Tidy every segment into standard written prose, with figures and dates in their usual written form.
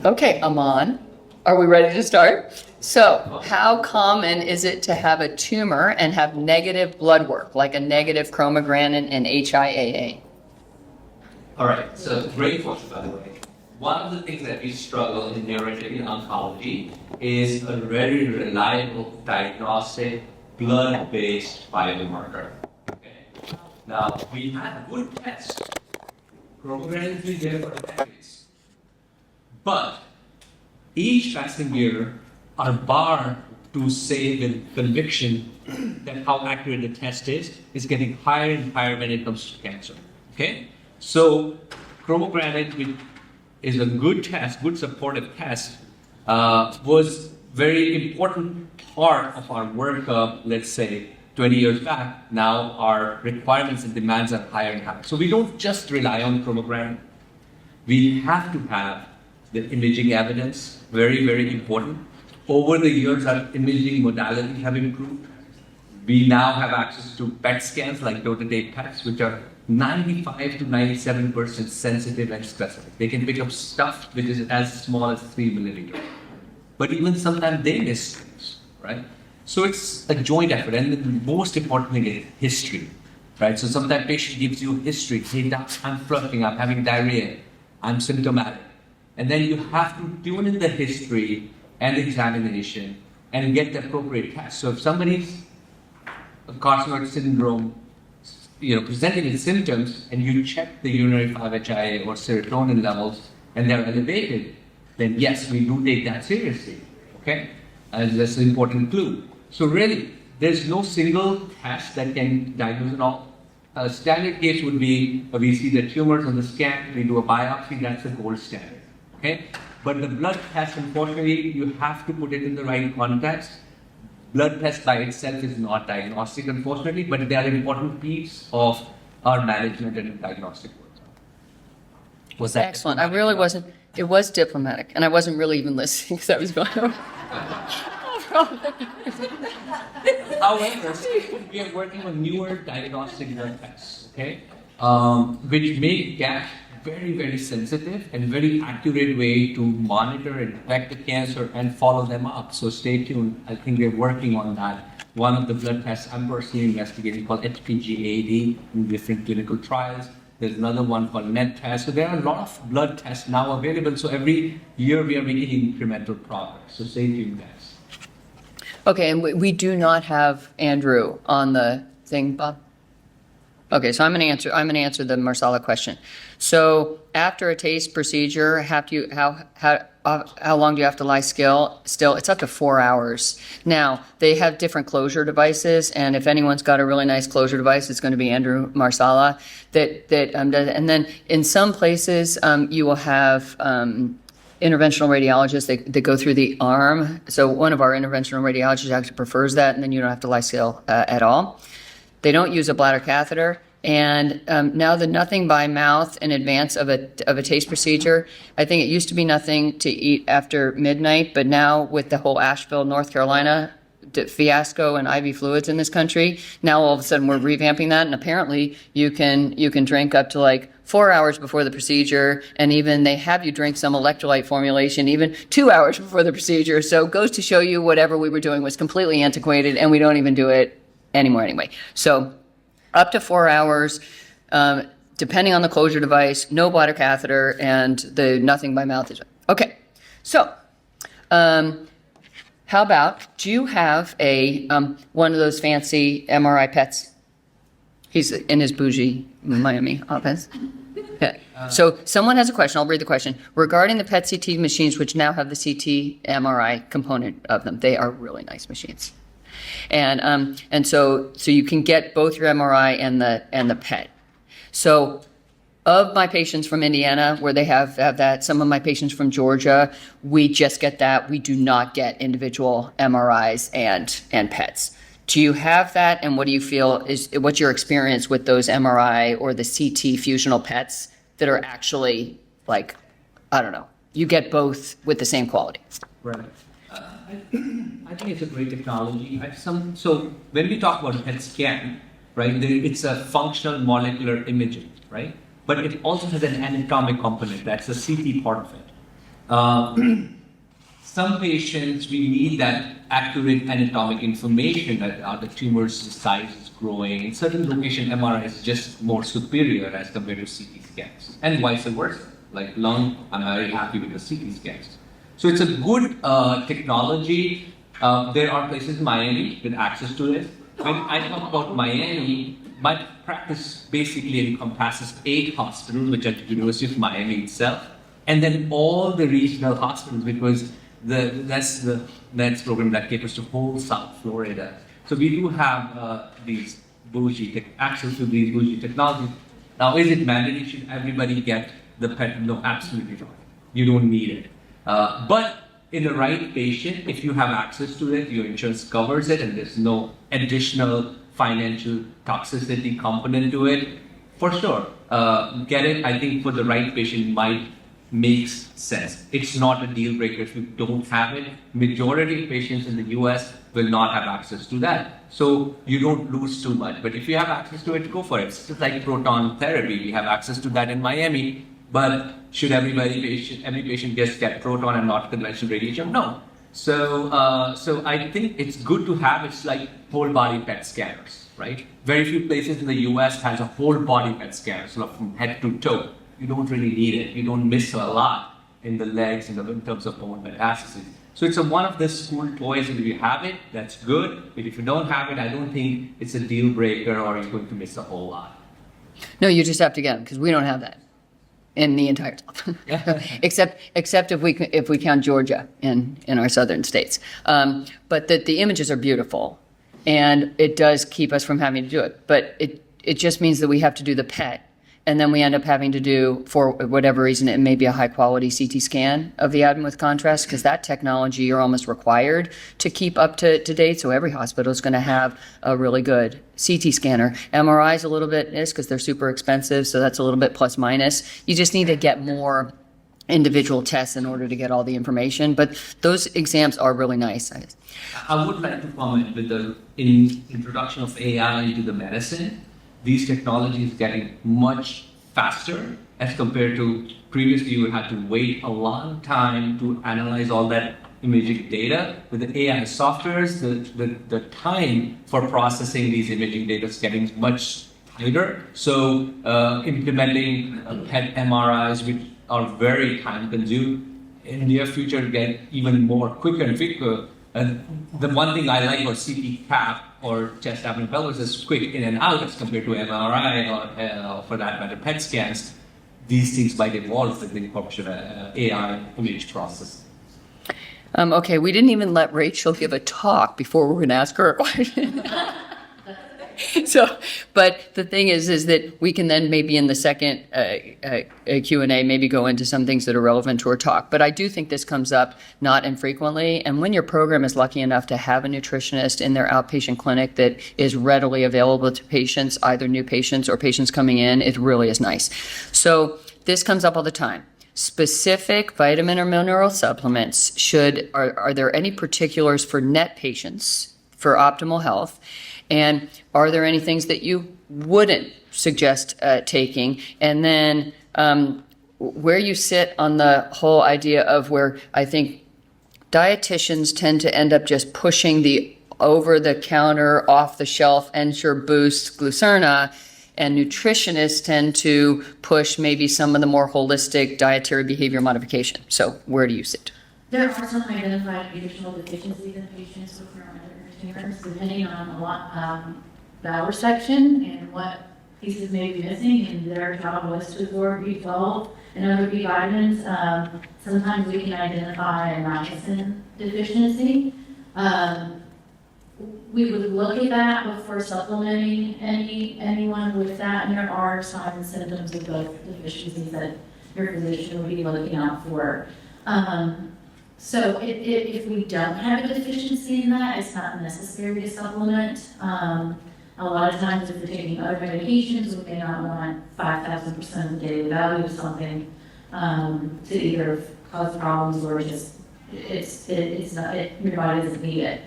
Okay, Aman, are we ready to start? So, how common is it to have a tumor and have negative blood work, like a negative chromogranin and HIAA? All right, so great question, by the way. One of the things that we struggle in neuroendocrine oncology is a very reliable diagnostic blood-based biomarker. Okay. Now, we have good tests. Chromogranin has been there for decades. But each passing year, our bar to say with conviction that how accurate the test is getting higher and higher when it comes to cancer. Okay? So, chromogranin, which is a good test, good supportive test, was very important part of our workup, let's say, 20 years back. Now our requirements and demands are higher and higher. So we don't just rely on chromogranin. We have to have the imaging evidence, very, very important. Over the years, our imaging modalities have improved. We now have access to PET scans like DOTA-DATE PETs, which are 95 to 97% sensitive and specific. They can pick up stuff which is as small as 3 millimeters. But even sometimes they miss things, right? So it's a joint effort, and the most important thing is history, right? So sometimes patient gives you history. Hey, doc, I'm flushing, I'm having diarrhea, I'm symptomatic. And then you have to tune in the history and the examination and get the appropriate test. So if somebody's carcinoid syndrome, presenting with symptoms, and you check the urinary 5-HIA or serotonin levels and they're elevated, then yes, we do take that seriously, okay? And that's an important clue. So really, there's no single test that can diagnose it all. A standard case would be, we see the tumors on the scan, we do a biopsy, that's the gold standard, okay? But the blood test, unfortunately, you have to put it in the right context. Blood test by itself is not diagnostic, unfortunately, but they are an important piece of our management and diagnostic work. Was that excellent? I really wasn't. It was diplomatic, and I wasn't really even listening because I was going over. However, we are working on newer diagnostic blood tests, okay, which make GAP very, very sensitive and very accurate way to monitor and detect the cancer and follow them up. So stay tuned. I think we're working on that. One of the blood tests I'm personally investigating called HPG-AD in different clinical trials. There's another one called NET test. So there are a lot of blood tests now available. So every year we are making incremental progress. So stay tuned, guys. Okay, and we do not have Andrew on the thing, Bob. Okay, so I'm going to answer the Marsala question. So after a TASE procedure, how long do you have to lie still? It's up to 4 hours. Now they have different closure devices, and if anyone's got a really nice closure device, it's going to be Andrew Marsala. And then in some places you will have interventional radiologists that go through the arm. So one of our interventional radiologists actually prefers that, and then you don't have to lie still at all. They don't use a bladder catheter, and now the nothing by mouth in advance of a TASE procedure, I think it used to be nothing to eat after midnight, but now with the whole Asheville, North Carolina fiasco and IV fluids in this country, now all of a sudden we're revamping that, and apparently you can drink up to like 4 hours before the procedure, and even they have you drink some electrolyte formulation even 2 hours before the procedure. So it goes to show you whatever we were doing was completely antiquated, and we don't even do it anymore anyway. So up to 4 hours, depending on the closure device, no bladder catheter, and the nothing by mouth is okay. So how about, do you have a one of those fancy MRI PETs? He's in his bougie Miami office. Okay. So someone has a question. I'll read the question. Regarding the PET CT machines, which now have the CT MRI component of them, they are really nice machines. And so you can get both your MRI and the PET. So of my patients from Indiana, where they have that, some of my patients from Georgia, we just get that. We do not get individual MRIs and PETs. Do you have that, and what do you feel what's your experience with those MRI or the CT fusional PETs that are actually like, I don't know, you get both with the same quality? Right. I think it's a great technology. So when we talk about PET scan, right, it's a functional molecular imaging, right? But it also has an anatomic component. That's the CT part of it. Some patients, we need that accurate anatomic information that the tumor's size is growing. In certain location, MRI is just more superior as compared to CT scans, and vice versa. Like lung, I'm very happy with the CT scans. So it's a good technology. There are places in Miami with access to it. When I talk about Miami, my practice basically encompasses 8 hospitals, which are the University of Miami itself, and then all the regional hospitals, because that's the next program that caters to whole South Florida. So we do have these access to these bougie technologies. Now, is it mandatory? Should everybody get the PET? No, absolutely not. You don't need it. But in the right patient, if you have access to it, your insurance covers it, and there's no additional financial toxicity component to it, for sure, get it. I think for the right patient might makes sense. It's not a deal breaker if you don't have it. Majority of patients in the US will not have access to that. So you don't lose too much. But if you have access to it, go for it. It's just like proton therapy. We have access to that in Miami. But should every patient just get proton and not conventional radiation? No. So I think it's good to have. It's like whole body PET scanners, right? Very few places in the US has a whole body PET scanner, so from head to toe. You don't really need it. You don't miss a lot in the legs in terms of bone metastasis. So it's one of the school toys. If you have it, that's good. But if you don't have it, I don't think it's a deal breaker or you're going to miss a whole lot. No, you just have to get them because we don't have that in the entire top, except if we count Georgia in our southern states. But the images are beautiful, and it does keep us from having to do it. But it just means that we have to do the PET. And then we end up having to do, for whatever reason, it may be a high-quality CT scan of the abdomen with contrast, because that technology you're almost required to keep up to date. So every hospital is going to have a really good CT scanner. MRI is a little bit because they're super expensive, so that's a little bit plus minus. You just need to get more individual tests in order to get all the information. But those exams are really nice. I would like to comment with the introduction of AI into the medicine. These technologies getting much faster as compared to previously you had to wait a long time to analyze all that imaging data. With the AI softwares, the time for processing these imaging data is getting much tighter. So implementing PET MRIs, which are very time consuming, in the near future get even more quicker and quicker. And the one thing I like about CT CAP or chest abdomen pelvis is quick in and out as compared to MRI or for that matter PET scans. These things might evolve with the incorporation of AI image processing. Okay, we didn't even let Rachel give a talk before we're going to ask her a question. So, but the thing is that we can then maybe in the second Q&A maybe go into some things that are relevant to our talk. But I do think this comes up not infrequently. And when your program is lucky enough to have a nutritionist in their outpatient clinic that is readily available to patients, either new patients or patients coming in, it really is nice. So this comes up all the time. Specific vitamin or mineral supplements are there any particulars for NET patients for optimal health? And are there any things that you wouldn't suggest taking? And then where you sit on the whole idea of where I think dietitians tend to end up just pushing the over-the-counter, off-the-shelf Ensure Boost Glucerna, and nutritionists tend to push maybe some of the more holistic dietary behavior modification. So where do you sit? There are some identified nutritional deficiencies in patients with depending on a lot the hour section and what pieces may be missing, and their job was to absorb B12 and other B vitamins. Sometimes we can identify a niacin deficiency. We would look at that before supplementing anyone with that, and there are signs and symptoms of both deficiencies that your physician will be looking out for. So if we don't have a deficiency in that, it's not necessary to supplement. A lot of times if we're taking other medications, we may not want 5,000% of the daily value of something to either cause problems or just your body doesn't need it.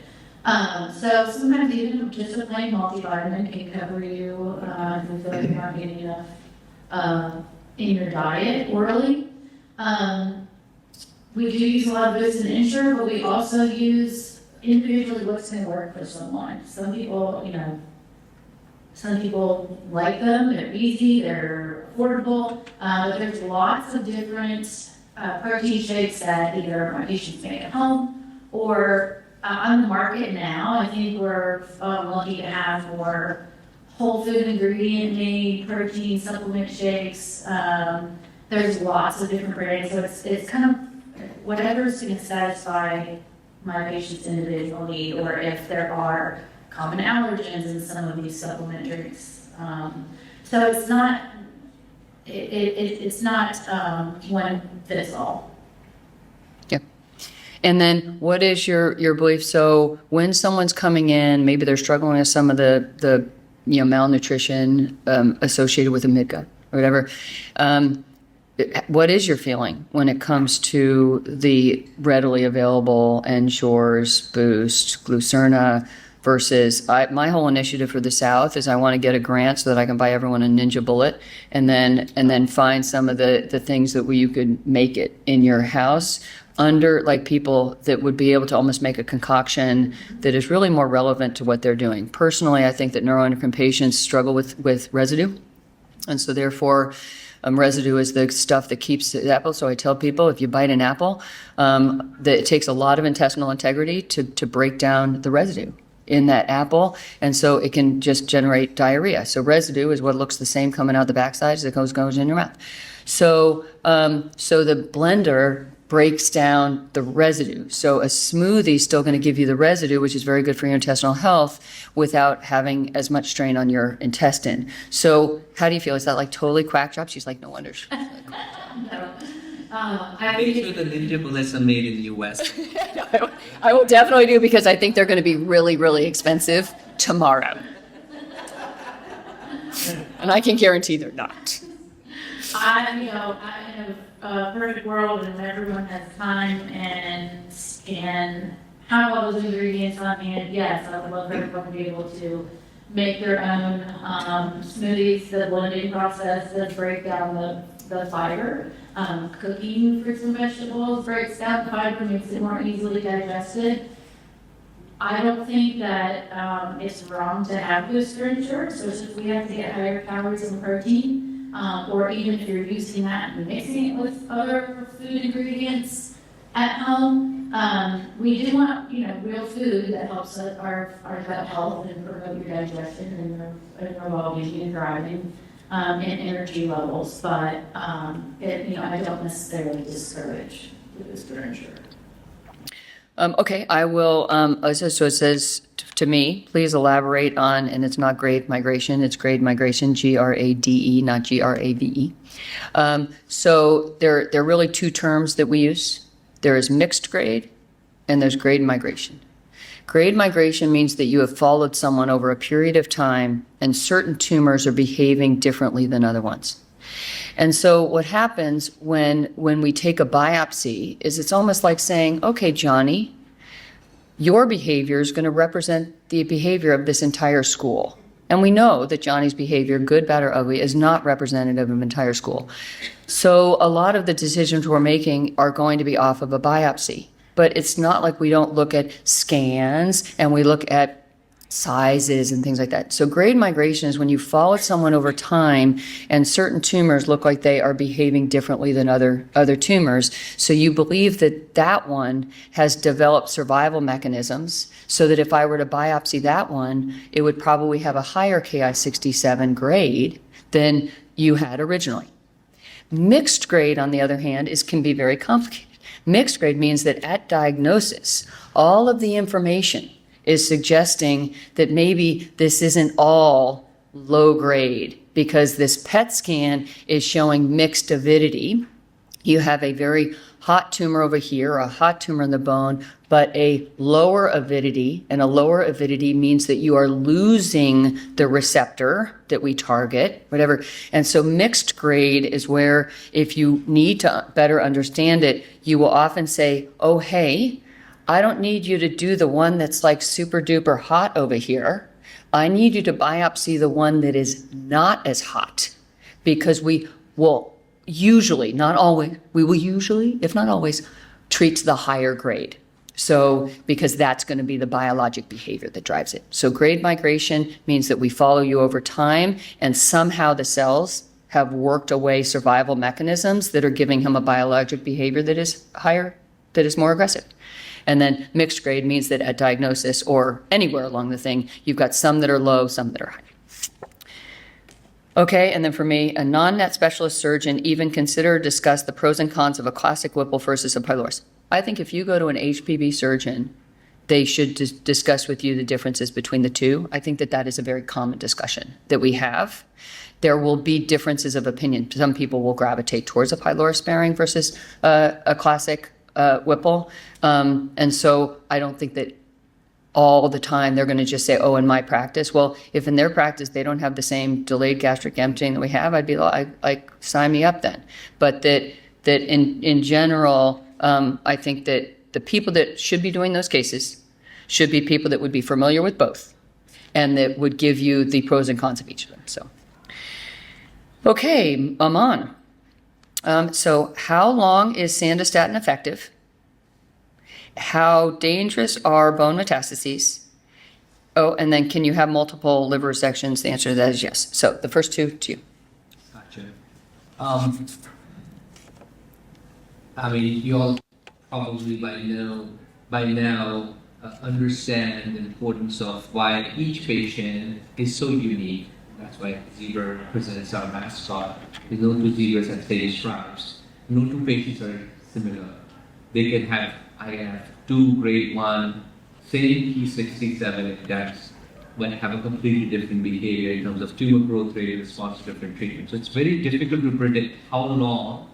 So sometimes even just a plain multivitamin can cover you if you feel like you're not getting enough in your diet orally. we do use a lot of boosts and insure, but we also use individually what's going to work for someone. Some people, some people like them, they're easy, they're affordable, but there's lots of different protein shakes that either my patients make at home or on the market now. I think we're lucky to have more whole food ingredient made protein supplement shakes. There's lots of different brands, so it's kind of whatever's going to satisfy my patient's individual need, or if there are common allergens in some of these supplement drinks. So it's not, it's not one fits all. Yep. And then what is your belief? So when someone's coming in, maybe they're struggling with some of the malnutrition associated with a midgut or whatever. What is your feeling when it comes to the readily available Ensures, Boost, Glucerna versus my whole initiative for the South is I want to get a grant so that I can buy everyone a Ninja Bullet and then find some of the things that you could make it in your house under like people that would be able to almost make a concoction that is really more relevant to what they're doing. Personally, I think that neuroendocrine patients struggle with residue. And so therefore, residue is the stuff that keeps the apple. So I tell people if you bite an apple, that it takes a lot of intestinal integrity to break down the residue in that apple. And so it can just generate diarrhea. So residue is what looks the same coming out the backside as it goes in your mouth. So the blender breaks down the residue. So a smoothie is still going to give you the residue, which is very good for your intestinal health without having as much strain on your intestine. So how do you feel? Is that like totally quack job? She's like, no wonder. Make sure the Ninja Bullets are made in the US. I will definitely do because I think they're going to be really, really expensive tomorrow. And I can guarantee they're not. I have a perfect world and everyone has time and can have all those ingredients on hand. Yes, I would love everyone to be able to make their own smoothies. The blending process does break down the fiber. Cooking fruits and vegetables breaks down the fiber, makes it more easily digested. I don't think that it's wrong to have booster insurance, so if we have to get higher calories and protein, or even if you're using that and mixing it with other food ingredients at home, we do want, real food that helps our gut health and promote your digestion and your well-being and thriving and energy levels. But I don't necessarily discourage the booster insurance. Okay, I will, so it says to me, please elaborate on, and it's not grade migration, it's grade migration, GRADE, not GRAVE. So there are really two terms that we use. There is mixed grade and there's grade migration. Grade migration means that you have followed someone over a period of time and certain tumors are behaving differently than other ones. And so what happens when we take a biopsy is it's almost like saying, okay, Johnny, your behavior is going to represent the behavior of this entire school. And we know that Johnny's behavior, good, bad, or ugly, is not representative of an entire school. So a lot of the decisions we're making are going to be off of a biopsy. But it's not like we don't look at scans and we look at sizes and things like that. So grade migration is when you follow someone over time and certain tumors look like they are behaving differently than other tumors. So you believe that one has developed survival mechanisms so that if I were to biopsy that one, it would probably have a higher Ki-67 grade than you had originally. Mixed grade, on the other hand, can be very complicated. Mixed grade means that at diagnosis, all of the information is suggesting that maybe this isn't all low grade because this PET scan is showing mixed avidity. You have a very hot tumor over here, a hot tumor in the bone, but a lower avidity, and a lower avidity means that you are losing the receptor that we target, whatever. And so mixed grade is where if you need to better understand it, you will often say, oh, hey, I don't need you to do the one that's like super duper hot over here. I need you to biopsy the one that is not as hot because we will usually, not always, we will usually, if not always, treats the higher grade. So, because that's going to be the biologic behavior that drives it. So grade migration means that we follow you over time, and somehow the cells have worked away survival mechanisms that are giving him a biologic behavior that is higher, that is more aggressive. And then mixed grade means that at diagnosis or anywhere along the thing, you've got some that are low, some that are high. Okay, and then for me, a non-net specialist surgeon even consider or discuss the pros and cons of a classic Whipple versus a pylorus. I think if you go to an HPV surgeon, they should discuss with you the differences between the two. I think that that is a very common discussion that we have. There will be differences of opinion. Some people will gravitate towards a pylorus sparing versus a classic Whipple. And so I don't think that all the time they're going to just say, oh, in my practice. Well, if in their practice they don't have the same delayed gastric emptying that we have, I'd be like sign me up then. But that in general, I think that the people that should be doing those cases should be people that would be familiar with both and that would give you the pros and cons of each of them. So, okay, Aman. So how long is sandostatin effective? How dangerous are bone metastases? Oh, and then can you have multiple liver resections? The answer to that is yes. So the first two to you. Gotcha. I mean, you all probably by now understand the importance of why each patient is so unique. That's why zebra presents our mascot. There's no two zebras have same stripes. No two patients are similar. They can have, I have two grade 1, same P67 index, but have a completely different behavior in terms of tumor growth rate, response to different treatments. So it's very difficult to predict how long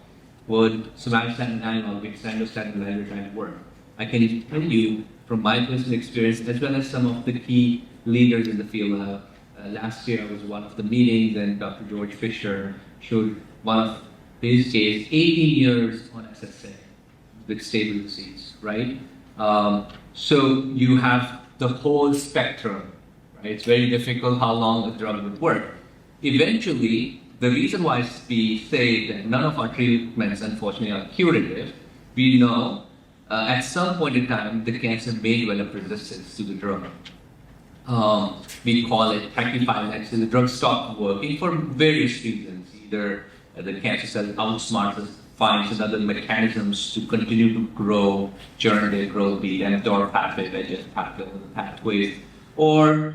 would somatostatin analog with sandostatin lanreotide work. I can tell you from my personal experience, as well as some of the key leaders in the field. Last year I was one of the meetings, and Dr. George Fisher showed one of his case, 18 years on SSA with stable disease, right? So you have the whole spectrum, right? It's very difficult how long a drug would work. Eventually, the reason why we say that none of our treatments, unfortunately, are curative, we know at some point in time the cancer may develop resistance to the drug. We call it tachyphylaxis. The drug stopped working for various reasons. Either the cancer cell outsmarts us, finds another mechanisms to continue to grow during their growth, be it mTOR pathway, VEGF pathways, or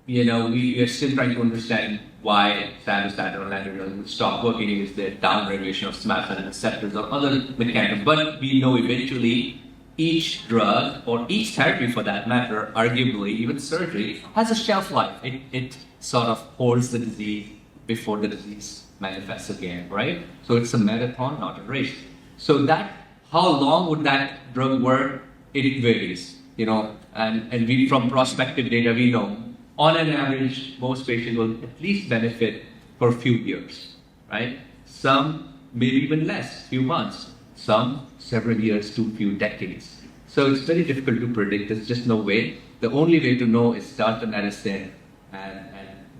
we are still trying to understand why sandostatin or lanreotide would stop working. Is there downregulation of somatostatin receptors or other mechanisms? But we know eventually each drug, or each therapy for that matter, arguably even surgery, has a shelf life. It sort of holds the disease before the disease manifests again, right? So it's a marathon, not a race. So that, how long would that drug work? It varies, and we, from prospective data, we know on an average, most patients will at least benefit for a few years, right? Some maybe even less, few months. Some several years to few decades. So it's very difficult to predict. There's just no way. The only way to know is start the medicine and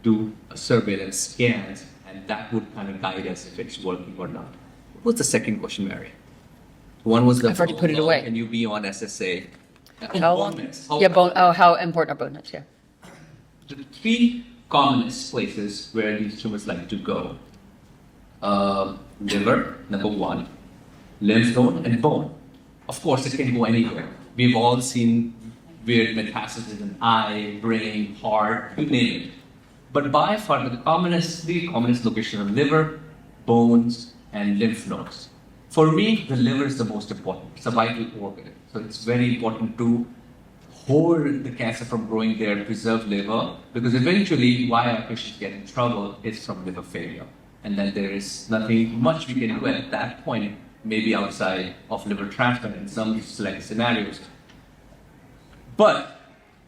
do a surveillance scans, and that would kind of guide us if it's working or not. What's the second question, Mary? One was the I've already put it away. Can you be on SSA? How long? How important are bone nets? Yeah. The three commonest places where these tumors like to go: liver, number one, lymph node, and bone. Of course, it can go anywhere. We've all seen weird metastases in eye, brain, heart, you name it. But by far, the three commonest locations are liver, bones, and lymph nodes. For me, the liver is the most important. It's a vital organ. So it's very important to hold the cancer from growing there, preserve liver, because eventually why our patients get in trouble is from liver failure. And then there is nothing much we can do at that point, maybe outside of liver transplant in some select scenarios. But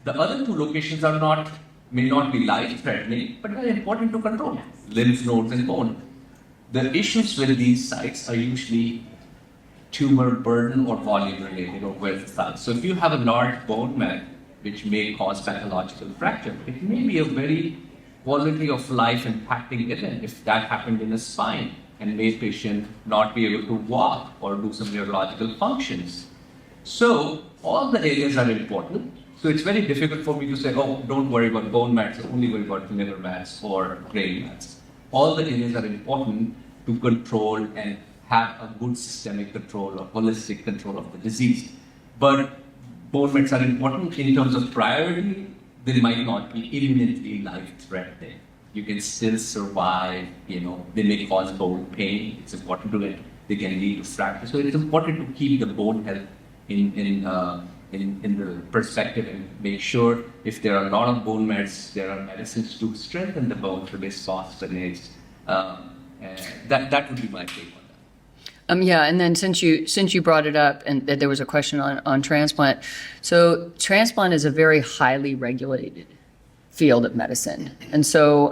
the other two locations may not be life-threatening, but very important to control. Lymph nodes and bone. The issues with these sites are usually tumor burden or volume related, or where's the size. So if you have a large bone met, which may cause pathological fracture, it may be a very quality of life impacting event if that happened in the spine. and may patient not be able to walk or do some neurological functions. So all the areas are important. So it's very difficult for me to say, oh, don't worry about bone mats, only worry about liver mats or brain mats. All the areas are important to control and have a good systemic control or holistic control of the disease. But bone mats are important in terms of priority. They might not be imminently life-threatening. You can still survive, they may cause bone pain. It's important to it. They can lead to fracture. So it's important to keep the bone health in the perspective and make sure if there are a lot of bone mats, there are medicines to strengthen the bone to reduce phosphonates. That would be my take on that. Yeah, and then since you brought it up, and there was a question on transplant, so transplant is a very highly regulated field of medicine, and so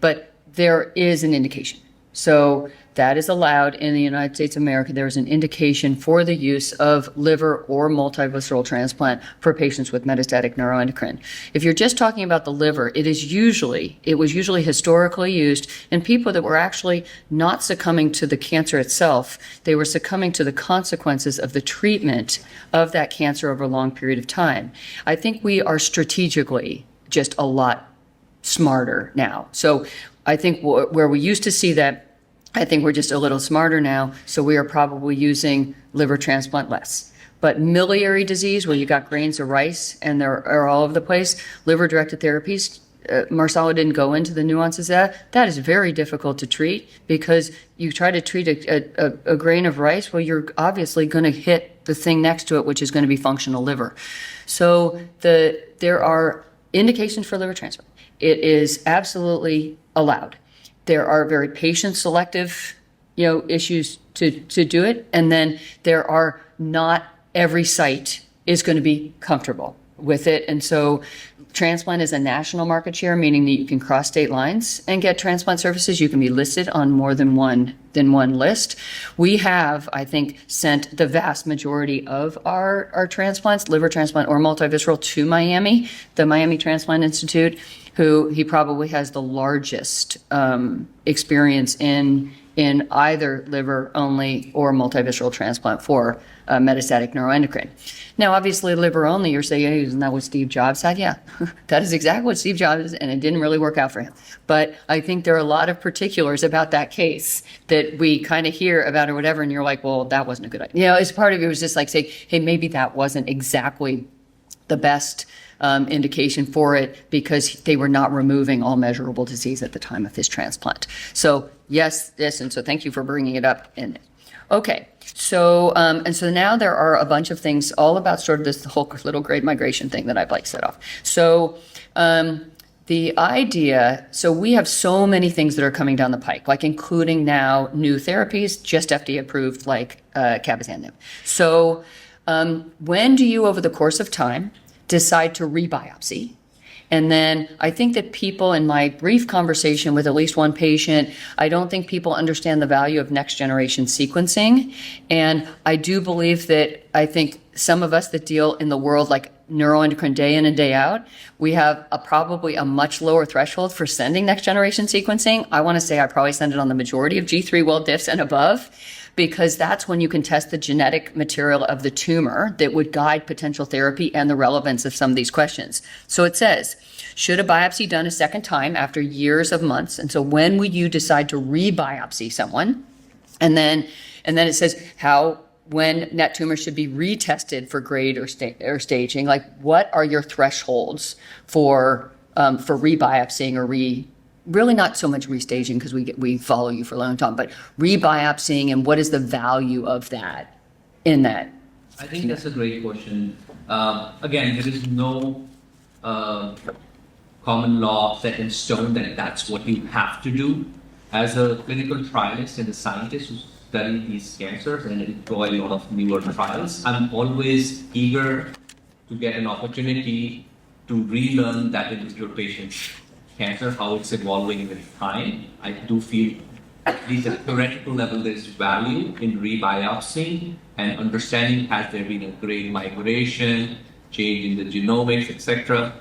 but there is an indication. So that is allowed in the United States of America. There is an indication for the use of liver or multivisceral transplant for patients with metastatic neuroendocrine. If you're just talking about the liver, it was usually historically used in people that were actually not succumbing to the cancer itself. They were succumbing to the consequences of the treatment of that cancer over a long period of time. I think we are strategically just a lot smarter now. So I think where we used to see that, I think we're just a little smarter now, so we are probably using liver transplant less. But miliary disease, where you got grains of rice and they're all over the place, liver-directed therapies, Marcelo didn't go into the nuances of that. That is very difficult to treat because you try to treat a grain of rice, well, you're obviously going to hit the thing next to it, which is going to be functional liver. So there are indications for liver transplant. It is absolutely allowed. There are very patient-selective, issues to do it, and then there are not every site is going to be comfortable with it, and so transplant is a national market share, meaning that you can cross state lines and get transplant services. You can be listed on more than one list. We have, I think, sent the vast majority of our transplants, liver transplant or multivisceral, to Miami, the Miami Transplant Institute, who he probably has the largest experience in either liver only or multivisceral transplant for metastatic neuroendocrine. Now, obviously, liver only, you're saying, hey, isn't that what Steve Jobs had? Yeah, that is exactly what Steve Jobs is, and it didn't really work out for him. But I think there are a lot of particulars about that case that we kind of hear about or whatever, and you're like, well, that wasn't a good idea. As part of it was just like saying, hey, maybe that wasn't exactly the best indication for it because they were not removing all measurable disease at the time of his transplant. So yes, and so thank you for bringing it up. Okay, so and so now there are a bunch of things all about sort of this whole little grade migration thing that I'd like to set off. So the idea, so we have so many things that are coming down the pike, like including now new therapies, just FDA approved, like cabozantinib. So when do you, over the course of time, decide to rebiopsy? And then I think that people, in my brief conversation with at least one patient, I don't think people understand the value of next generation sequencing. And I do believe that I think some of us that deal in the world like neuroendocrine day in and day out, we have probably a much lower threshold for sending next generation sequencing. I want to say I probably send it on the majority of G3 well diffs and above, because that's when you can test the genetic material of the tumor that would guide potential therapy and the relevance of some of these questions. So it says, should a biopsy done a second time after years of months? And so when would you decide to rebiopsy someone? And then it says when that tumor should be retested for grade or staging. Like, what are your thresholds for rebiopsying or really not so much restaging because we follow you for a long time, but rebiopsying, and what is the value of that in that? I think that's a great question. Again, there is no common law set in stone that that's what you have to do. As a clinical trialist and a scientist who study these cancers and employ a lot of newer trials, I'm always eager to get an opportunity to relearn that individual patient's cancer, how it's evolving with time. I do feel, at least at a theoretical level, there's value in rebiopsying and understanding has there been a grade migration, change in the genomics, etc.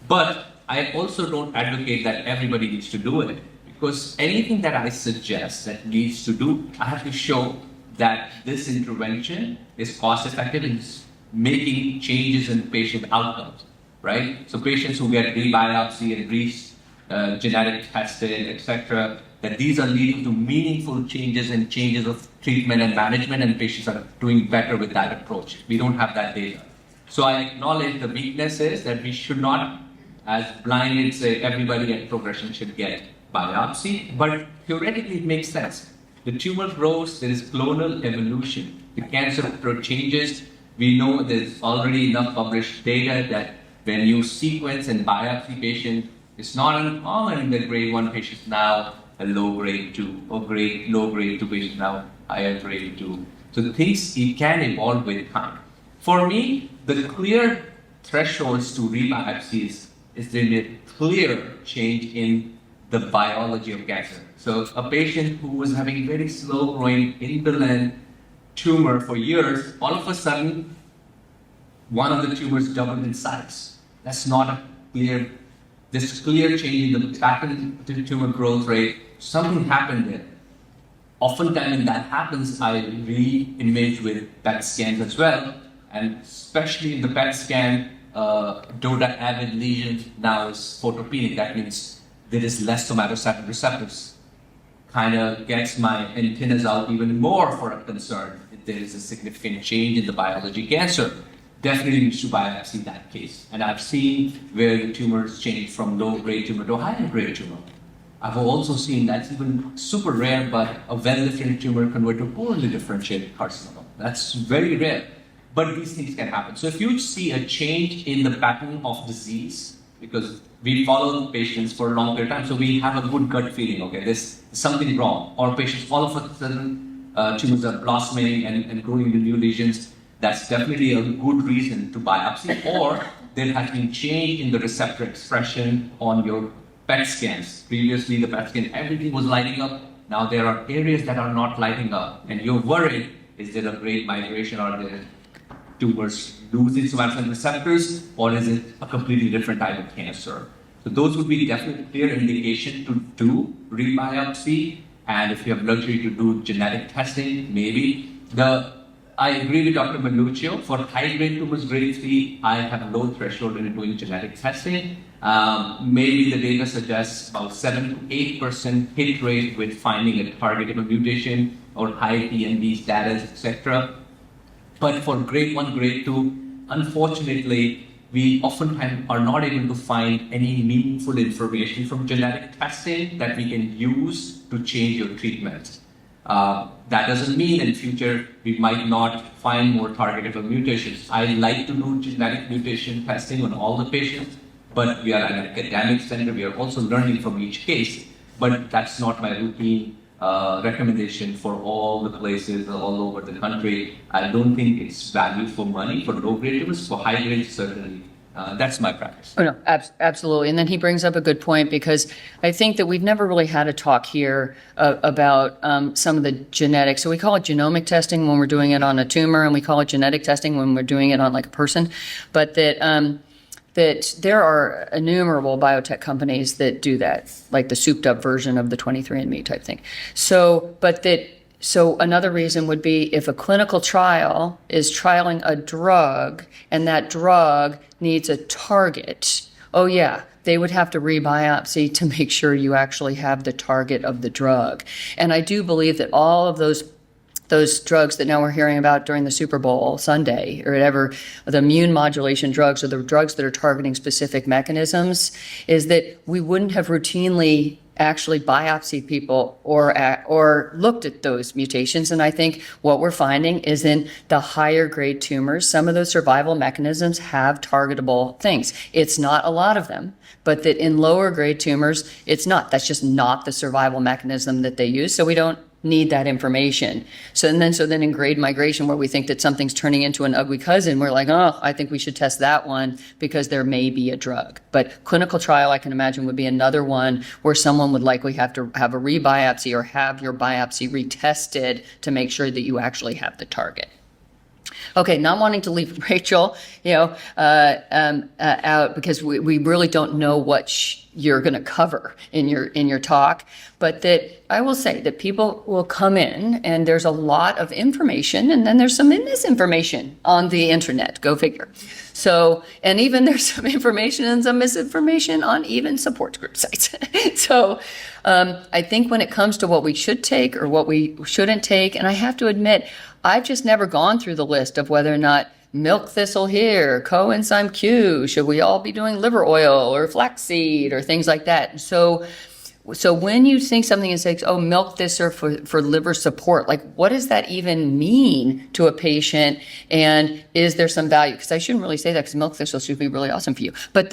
But I also don't advocate that everybody needs to do it, Because anything that I suggest that needs to do, I have to show that this intervention is cost effective in making changes in patient outcomes, right? So patients who get re-biopsy and genetic tested, etc., that these are leading to meaningful changes and changes of treatment and management, and patients are doing better with that approach. We don't have that data. So I acknowledge the weakness is that we should not, as blinded, say everybody at progression should get biopsy, but theoretically it makes sense. The tumor grows, there is clonal evolution. The cancer changes. We know there's already enough published data that when you sequence and biopsy patient, it's not uncommon that grade 1 patients now a low grade 2 or low grade 2 patients now higher grade 2. So the things it can evolve with time. For me, the clear thresholds to re-biopsies is there a clear change in the biology of cancer. So a patient who was having very slow growing indolent tumor for years, all of a sudden, one of the tumors doubled in size. That's not a clear, this clear change in the pattern to the tumor growth rate. Something happened there. Oftentimes when that happens, I re-image with PET scans as well. And especially in the PET scan, DOTA-avid lesions now is photopenic. That means there is less somatostatin receptors. Kind of gets my antennas out even more for a concern if there is a significant change in the biology. Cancer definitely needs to biopsy that case. And I've seen where the tumors change from low-grade tumor to higher-grade tumor. I've also seen that's even super rare, but a well-differentiated tumor convert to poorly differentiated carcinoma. That's very rare. But these things can happen. So if you see a change in the pattern of disease, because we follow patients for a long period of time, so we have a good gut feeling, okay, there's something wrong. Or patients all of a sudden, tumors are blossoming and growing into new lesions, that's definitely a good reason to biopsy. Or there has been change in the receptor expression on your PET scans. Previously, the PET scan, everything was lighting up. Now there are areas that are not lighting up. And you're worried, is there a great migration or there tumors losing somatostatin receptors, or is it a completely different type of cancer? So those would be definitely clear indication to do re-biopsy, and if you have luxury to do genetic testing, maybe. I agree with Dr. Manuccio. For high-grade tumors, grade 3, I have low threshold in doing genetic testing. Maybe the data suggests about 7 to 8% hit rate with finding a targetable mutation or high TMB status, etc. But for grade 1, grade 2, unfortunately, we oftentimes are not able to find any meaningful information from genetic testing that we can use to change your treatment. That doesn't mean in future we might not find more targetable mutations. I like to do genetic mutation testing on all the patients, but we are an academic center. We are also learning from each case, but that's not my routine recommendation for all the places all over the country. I don't think it's value for money for low-grade tumors. For high-grade, certainly. That's my practice. Oh, no, absolutely. And then he brings up a good point, because I think that we've never really had a talk here about some of the genetics. So we call it genomic testing when we're doing it on a tumor, and we call it genetic testing when we're doing it on like a person. But that there are innumerable biotech companies that do that, like the souped up version of the 23andMe type thing. So another reason would be if a clinical trial is trialing a drug and that drug needs a target, oh yeah, they would have to rebiopsy to make sure you actually have the target of the drug. And I do believe that all of those drugs that now we're hearing about during the Super Bowl Sunday or whatever, the immune modulation drugs or the drugs that are targeting specific mechanisms, is that we wouldn't have routinely actually biopsied people or looked at those mutations. And I think what we're finding is in the higher grade tumors, some of those survival mechanisms have targetable things. It's not a lot of them, but that in lower grade tumors, it's not. That's just not the survival mechanism that they use. So we don't need that information. So then in grade migration, where we think that something's turning into an ugly cousin, we're like, oh, I think we should test that one because there may be a drug. But clinical trial, I can imagine, would be another one where someone would likely have to have a rebiopsy or have your biopsy retested to make sure that you actually have the target. Okay, not wanting to leave Rachel, out, because we really don't know what you're going to cover in your talk, but that I will say that people will come in and there's a lot of information, and then there's some misinformation on the internet. Go figure. So, and even there's some information and some misinformation on even support group sites. So, I think when it comes to what we should take or what we shouldn't take, and I have to admit, I've just never gone through the list of whether or not milk thistle here, coenzyme Q, should we all be doing liver oil or flaxseed or things like that. So when you think something is like, oh, milk thistle for liver support, like what does that even mean to a patient? And is there some value? Because I shouldn't really say that because milk thistle should be really awesome for you. But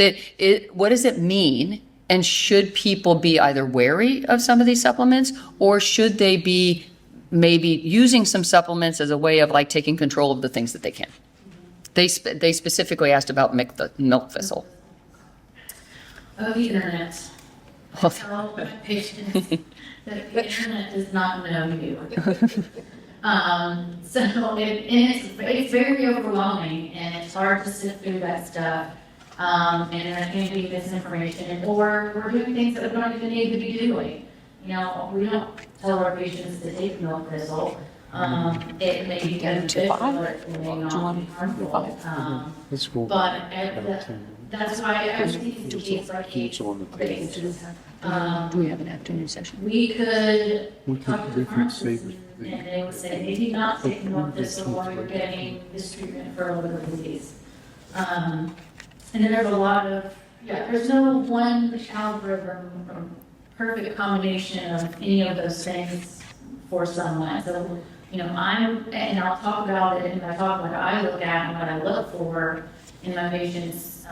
what does it mean? And should people be either wary of some of these supplements, or should they be maybe using some supplements as a way of like taking control of the things that they can? They specifically asked about milk thistle. Oh, the internet. I tell my patients that the internet does not know you. It's very overwhelming, and it's hard to sift through that stuff. And there can be misinformation, or we're doing things that we don't even need to be doing. We don't tell our patients to take milk thistle. It may be beneficial, or it may not be harmful. But that's why I think it's case by case basis. Do we have an afternoon session? We could talk to pharmacists, and they would say, maybe not take milk thistle while you're getting this treatment for a liver disease. And then there's a lot of, there's no one algorithm or perfect combination of any of those things for someone. So, and I'll talk about it in my talk, what I look at and what I look for in my patients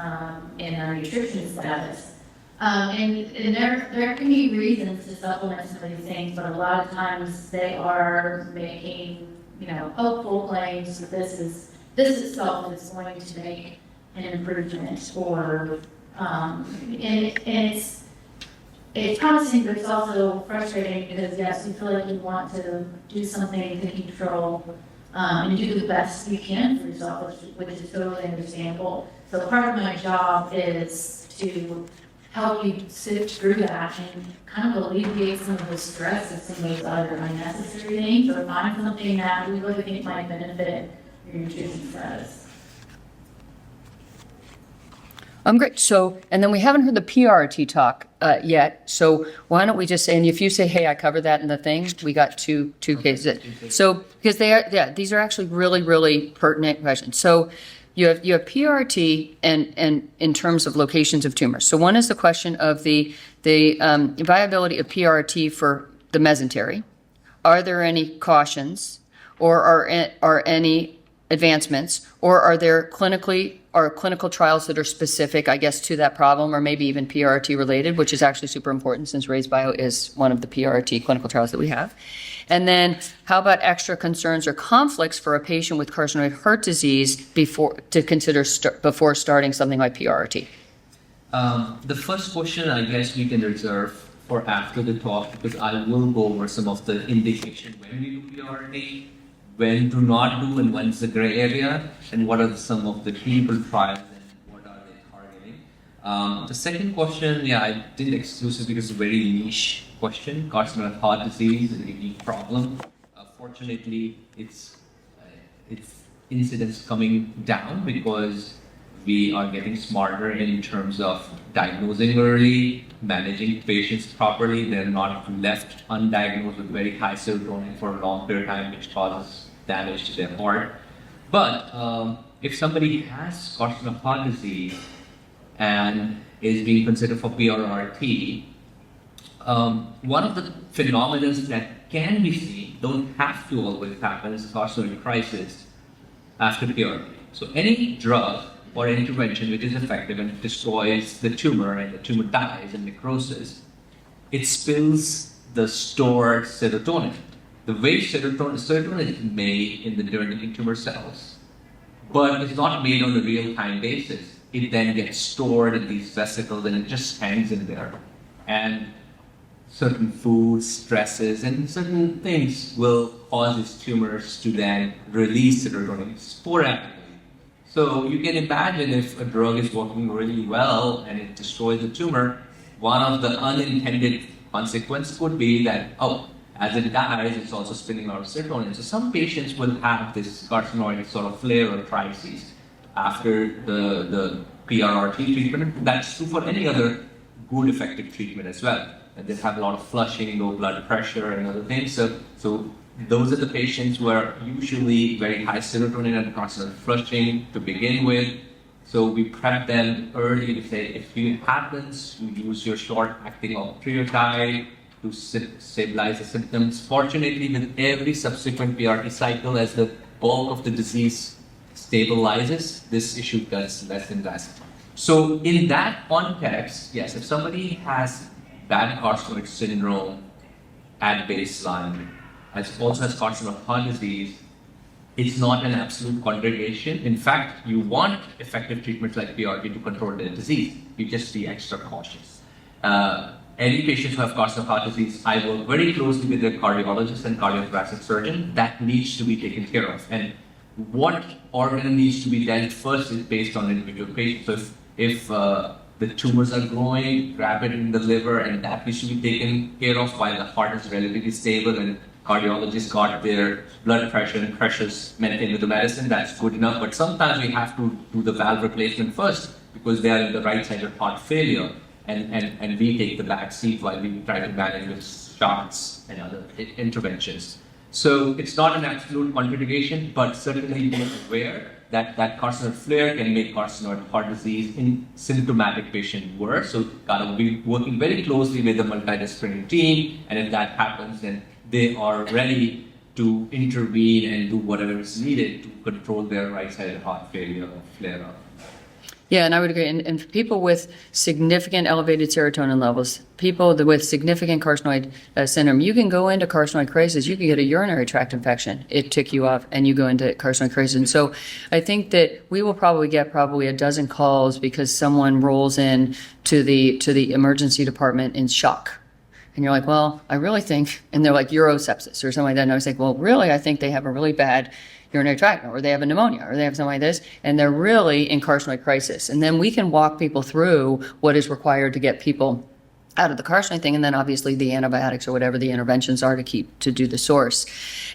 in their nutrition status. And there can be reasons to supplement some of these things, but a lot of times they are making, hopeful claims that this itself is going to make an improvement, or it's promising, but it's also frustrating because yes, you feel like you want to do something to control and do the best you can for yourself, which is totally understandable. So part of my job is to help you sift through that and kind of alleviate some of the stress of some of those other unnecessary things, or find something that we really think might benefit your nutrition status. Great. So, and then we haven't heard the PRT talk yet. So why don't we just say, and if you say, hey, I covered that in the thing, we got two cases. So, because these are actually really, really pertinent questions. So you have PRT and in terms of locations of tumors. So one is the question of the viability of PRT for the mesentery. Are there any cautions, or are any advancements, or are there clinical trials that are specific, I guess, to that problem, or maybe even PRT related, which is actually super important since Raise Bio is one of the PRT clinical trials that we have. And then how about extra concerns or conflicts for a patient with carcinoid heart disease before starting something like PRT? The first question, I guess we can reserve for after the talk, because I will go over some of the indication when we do PRT, when to not do, and when's the gray area, and what are some of the clinical trials and what are they targeting. The second question, I didn't exclude it because it's a very niche question. Carcinoid heart disease is a unique problem. Fortunately, its incidence coming down because we are getting smarter in terms of diagnosing early, managing patients properly. They're not left undiagnosed with very high serotonin for a long period of time, which causes damage to their heart. But if somebody has carcinoid heart disease and is being considered for PRRT, one of the phenomena that can be seen, don't have to always happen, is carcinoid crisis after PRRT. So any drug or intervention which is effective and destroys the tumor, and the tumor dies and necrosis, it spills the stored serotonin. The way serotonin is made during the tumor cells, but it's not made on a real-time basis. It then gets stored in these vesicles and it just hangs in there. And certain foods, stresses, and certain things will cause these tumors to then release serotonin sporadically. So you can imagine if a drug is working really well and it destroys the tumor, one of the unintended consequences could be that, oh, as it dies, it's also spinning out serotonin. So some patients will have this carcinoid sort of flare or crisis after the PRRT treatment. That's true for any other good effective treatment as well. And they have a lot of flushing, low blood pressure, and other things. So those are the patients who are usually very high serotonin and carcinoid flushing to begin with. So we prep them early to say, if it happens, you use your short-acting octreotide to stabilize the symptoms. Fortunately, with every subsequent PRT cycle, as the bulk of the disease stabilizes, this issue gets less and less. So in that context, yes, if somebody has bad carcinoid syndrome at baseline, also has carcinoid heart disease, it's not an absolute contraindication. In fact, you want effective treatments like PRP to control the disease. You just be extra cautious. Any patients who have carcinoid heart disease, I work very closely with their cardiologist and cardiothoracic surgeon. That needs to be taken care of. And what organ needs to be dealt first is based on individual patients. So if the tumors are growing rapid in the liver, and that needs to be taken care of while the heart is relatively stable and cardiologists got their blood pressure and pressures maintained with the medicine, that's good enough. But sometimes we have to do the valve replacement first because they are in the right side of heart failure, and we take the back seat while we try to manage with shots and other interventions. So it's not an absolute contraindication, but certainly be aware that carcinoid flare can make carcinoid heart disease in symptomatic patient worse. So gotta be working very closely with the multidisciplinary team, and if that happens, then they are ready to intervene and do whatever is needed to control their right-sided heart failure or flare-up. Yeah, and I would agree. And for people with significant elevated serotonin levels, people with significant carcinoid syndrome, you can go into carcinoid crisis. You can get a urinary tract infection. It tick you off, and you go into carcinoid crisis. And so I think that we will probably get a dozen calls because someone rolls in to the emergency department in shock. And you're like, well, I really think, and they're like urosepsis or something like that. And I was like, well, really, I think they have a really bad urinary tract, or they have a pneumonia, or they have something like this, and they're really in carcinoid crisis. And then we can walk people through what is required to get people out of the carcinoid thing, and then obviously the antibiotics or whatever the interventions are to do the source.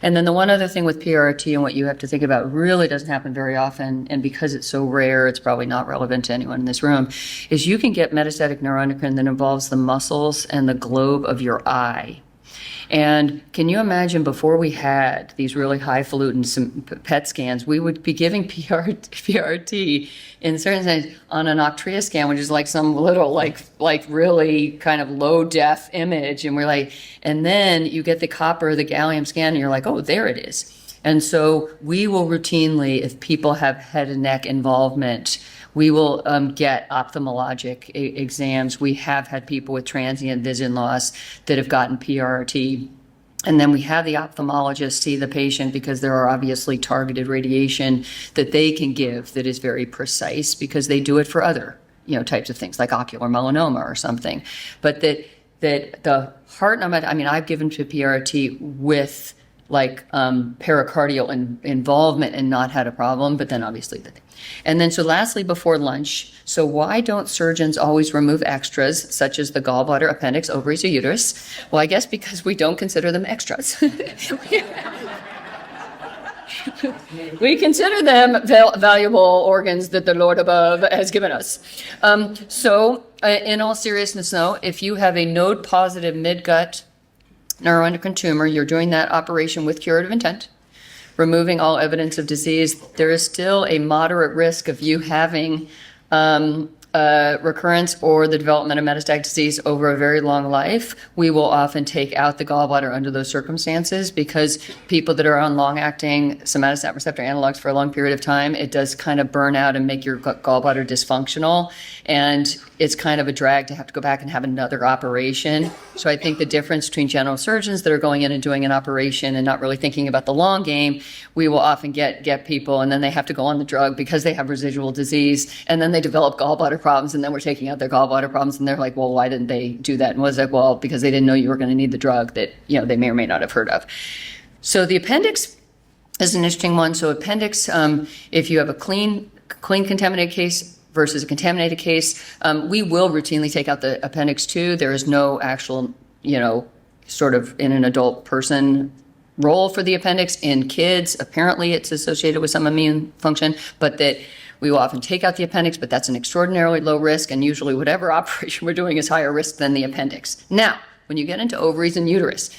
And then the one other thing with PRRT and what you have to think about really doesn't happen very often, and because it's so rare, it's probably not relevant to anyone in this room, is you can get metastatic neuroendocrine that involves the muscles and the globe of your eye. And can you imagine, before we had these really highfalutin PET scans, we would be giving PRT in certain sense on an Octrea scan, which is like some little like really kind of low def image, and we're like, and then you get the copper, the gallium scan, and you're like, oh, there it is. And so we will routinely, if people have head and neck involvement, we will get ophthalmologic exams. We have had people with transient vision loss that have gotten PRRT. And then we have the ophthalmologist see the patient because there are obviously targeted radiation that they can give that is very precise because they do it for other, types of things like ocular melanoma or something. But that the heart, I've given to PRRT with pericardial involvement and not had a problem, but then obviously and then so lastly, before lunch, so why don't surgeons always remove extras such as the gallbladder, appendix, ovaries, or uterus? Well, I guess because we don't consider them extras. We consider them valuable organs that the Lord above has given us. So in all seriousness though, if you have a node positive midgut neuroendocrine tumor, you're doing that operation with curative intent, removing all evidence of disease. There is still a moderate risk of you having recurrence or the development of metastatic disease over a very long life. We will often take out the gallbladder under those circumstances because people that are on long-acting somatostatin receptor analogs for a long period of time, it does kind of burn out and make your gallbladder dysfunctional. And it's kind of a drag to have to go back and have another operation. So I think the difference between general surgeons that are going in and doing an operation and not really thinking about the long game, we will often get people and then they have to go on the drug because they have residual disease, and then they develop gallbladder problems, and then we're taking out their gallbladder problems, and they're like, well, why didn't they do that? And was like, well, because they didn't know you were going to need the drug that they may or may not have heard of. So the appendix is an interesting one. So appendix, if you have a clean contaminated case, versus a contaminated case. We will routinely take out the appendix too. There is no actual, sort of in an adult person role for the appendix. In kids, apparently it's associated with some immune function, but that we will often take out the appendix, but that's an extraordinarily low risk, and usually whatever operation we're doing is higher risk than the appendix. Now, when you get into ovaries and uterus,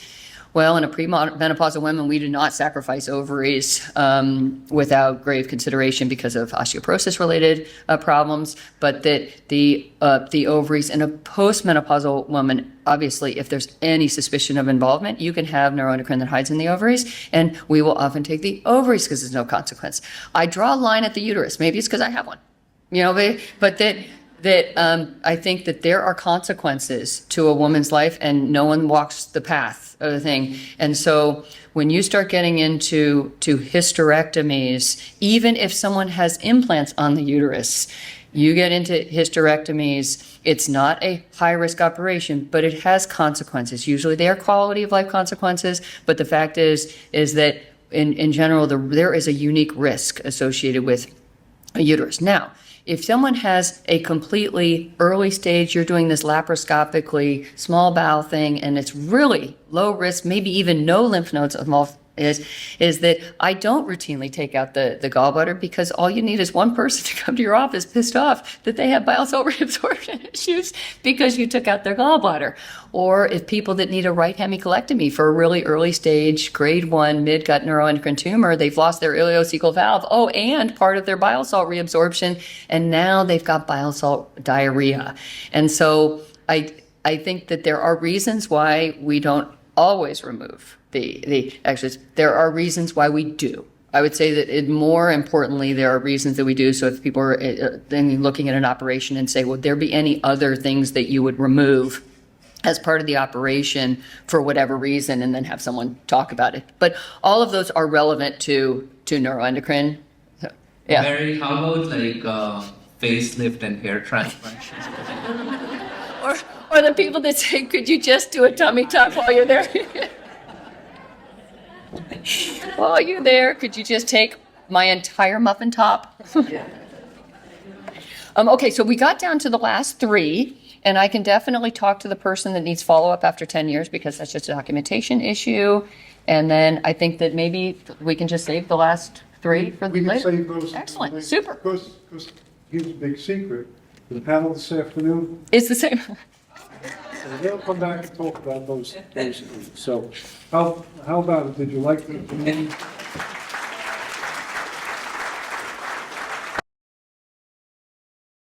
well, in a premenopausal woman, we do not sacrifice ovaries without grave consideration because of osteoporosis-related problems, but that the ovaries in a postmenopausal woman, obviously, if there's any suspicion of involvement, you can have neuroendocrine that hides in the ovaries, and we will often take the ovaries because there's no consequence. I draw a line at the uterus. Maybe it's because I have one, but that I think that there are consequences to a woman's life, and no one walks the path of the thing. And so when you start getting into hysterectomies, even if someone has implants on the uterus, you get into hysterectomies. It's not a high-risk operation, but it has consequences. Usually they are quality of life consequences, but the fact is that in general, there is a unique risk associated with a uterus. Now, if someone has a completely early stage, you're doing this laparoscopically small bowel thing, and it's really low risk, maybe even no lymph nodes involved, is that I don't routinely take out the gallbladder, because all you need is one person to come to your office pissed off that they have bile salt reabsorption issues because you took out their gallbladder. Or if people that need a right hemicolectomy for a really early stage, grade 1 mid-gut neuroendocrine tumor, they've lost their ileocecal valve, and part of their bile salt reabsorption, and now they've got bile salt diarrhea. And so I think that there are reasons why we don't always remove actually, there are reasons why we do. I would say that more importantly, there are reasons that we do. So if people are then looking at an operation and say, would there be any other things that you would remove as part of the operation for whatever reason, and then have someone talk about it. But all of those are relevant to neuroendocrine. So, yeah. Mary, how about facelift and hair transplantation? Or the people that say, could you just do a tummy tuck while you're there? While you're there, could you just take my entire muffin top? Okay, so we got down to the last 3, and I can definitely talk to the person that needs follow-up after 10 years, because that's just a documentation issue. And then I think that maybe we can just save the last 3 for We can later. save those. Excellent, super. Because here's a big secret. The panel this afternoon, It's the same. they'll come back and talk about those things. So how about it? Did you like the